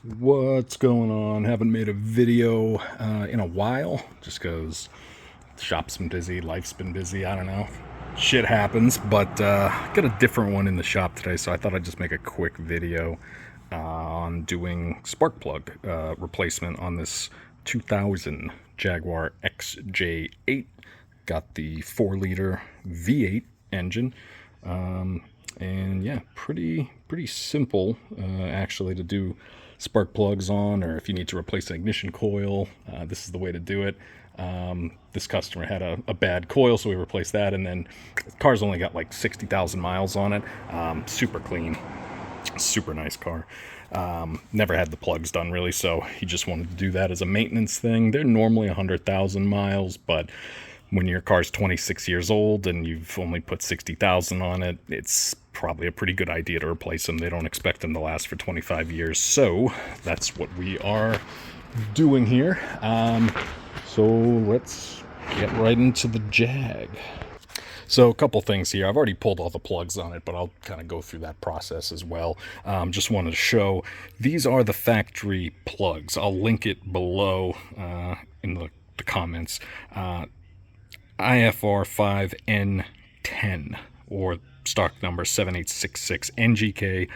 What's going on? Haven't made a video in a while, just because the shop's been busy, life's been busy, I don't know. Shit happens, but got a different one in the shop today, so I thought I'd just make a quick video on doing spark plug replacement on this 2000 Jaguar XJ8. Got the 4-liter V8 engine. And yeah, pretty simple actually to do spark plugs on, or if you need to replace an ignition coil, this is the way to do it. This customer had a bad coil, so we replaced that, and then the car's only got like 60,000 miles on it. Super clean, super nice car. Never had the plugs done really, so he just wanted to do that as a maintenance thing. They're normally 100,000 miles, but when your car's 26 years old and you've only put 60,000 on it, it's probably a pretty good idea to replace them. They don't expect them to last for 25 years. So that's what we are doing here. So let's get right into the Jag. So a couple things here. I've already pulled all the plugs on it, but I'll kind of go through that process as well. Just wanted to show these are the factory plugs. I'll link it below in the comments. IFR 5N10 or stock number 7866 NGK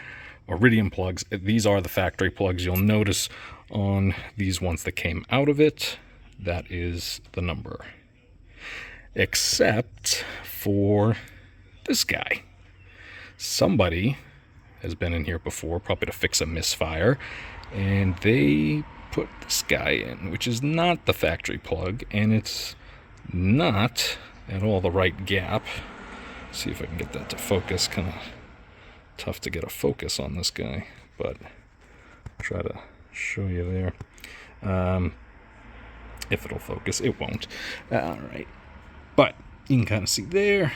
Iridium plugs. These are the factory plugs. You'll notice on these ones that came out of it, that is the number. Except for this guy. Somebody has been in here before, probably to fix a misfire, and they put this guy in, which is not the factory plug, and it's not at all the right gap. See if I can get that to focus. Kind of tough to get a focus on this guy, but I'll try to show you there. If it'll focus, it won't. All right, but you can kind of see there,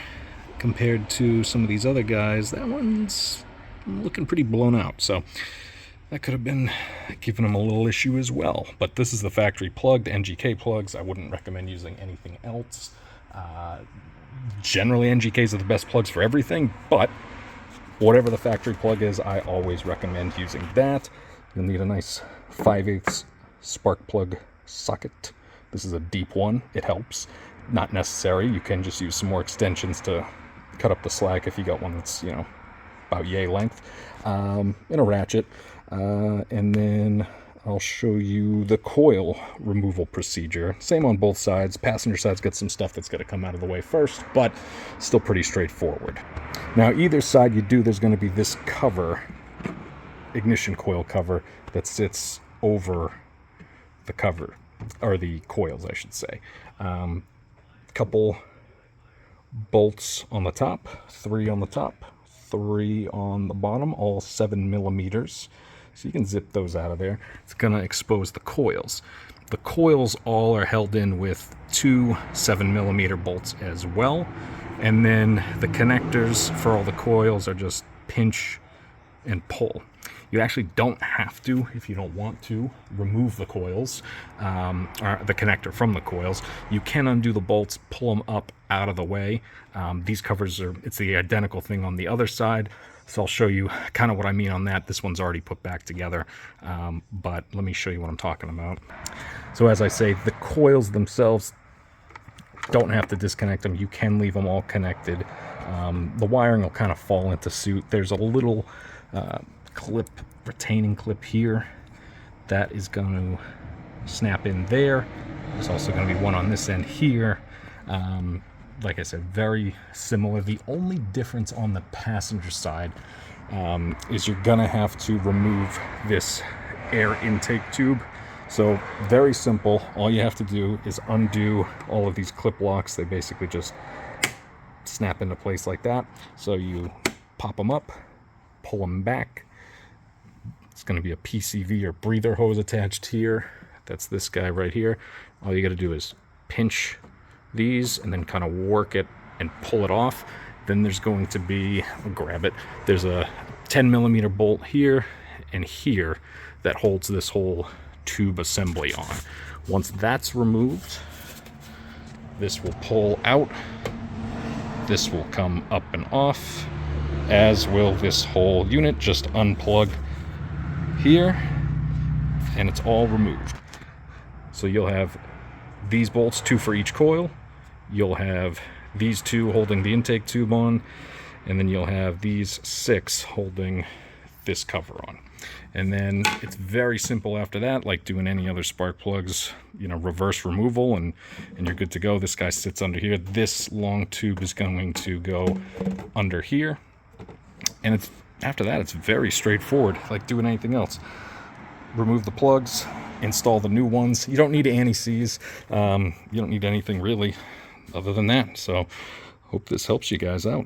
compared to some of these other guys, that one's looking pretty blown out. So that could have been giving them a little issue as well. But this is the factory plug, the NGK plugs. I wouldn't recommend using anything else. Generally, NGKs are the best plugs for everything, but whatever the factory plug is, I always recommend using that. You'll need a nice 5/8 spark plug socket. This is a deep one. It helps. Not necessary. You can just use some more extensions to cut up the slack if you got one that's, about yay length. And a ratchet. And then I'll show you the coil removal procedure. Same on both sides. Passenger side's got some stuff that's got to come out of the way first, but still pretty straightforward. Now, either side you do, there's going to be this cover, ignition coil cover, that sits over the cover, or the coils, I should say. Couple bolts on the top, 3 on the top, 3 on the bottom, all 7 millimeters. So you can zip those out of there. It's going to expose the coils. The coils all are held in with 2 7-millimeter bolts as well. And then the connectors for all the coils are just pinch and pull. You actually don't have to, if you don't want to, remove the coils, or the connector from the coils. You can undo the bolts, pull them up out of the way. These covers it's the identical thing on the other side. So I'll show you kind of what I mean on that. This one's already put back together, but let me show you what I'm talking about. So as I say, the coils themselves, don't have to disconnect them. You can leave them all connected. The wiring will kind of fall into suit. There's a little retaining clip here that is going to snap in there. There's also going to be one on this end here. Like I said, very similar. The only difference on the passenger side is you're gonna have to remove this air intake tube. So very simple. All you have to do is undo all of these clip locks. They basically just snap into place like that. So you pop them up, pull them back. It's going to be a PCV or breather hose attached here. That's this guy right here. All you got to do is pinch these and then kind of work it and pull it off. Then there's going to be, I'll grab it, there's a 10-millimeter bolt here and here that holds this whole tube assembly on. Once that's removed, this will pull out, this will come up and off, as will this whole unit. Just unplug here and it's all removed. So you'll have these bolts, 2 for each coil. You'll have these 2 holding the intake tube on, and then you'll have these 6 holding this cover on. And then it's very simple after that, like doing any other spark plugs, you know, reverse removal, and you're good to go. This guy sits under here. This long tube is going to go under here. And it's after that, it's very straightforward, like doing anything else. Remove the plugs, install the new ones. You don't need anti-seize. You don't need anything really other than that. So hope this helps you guys out.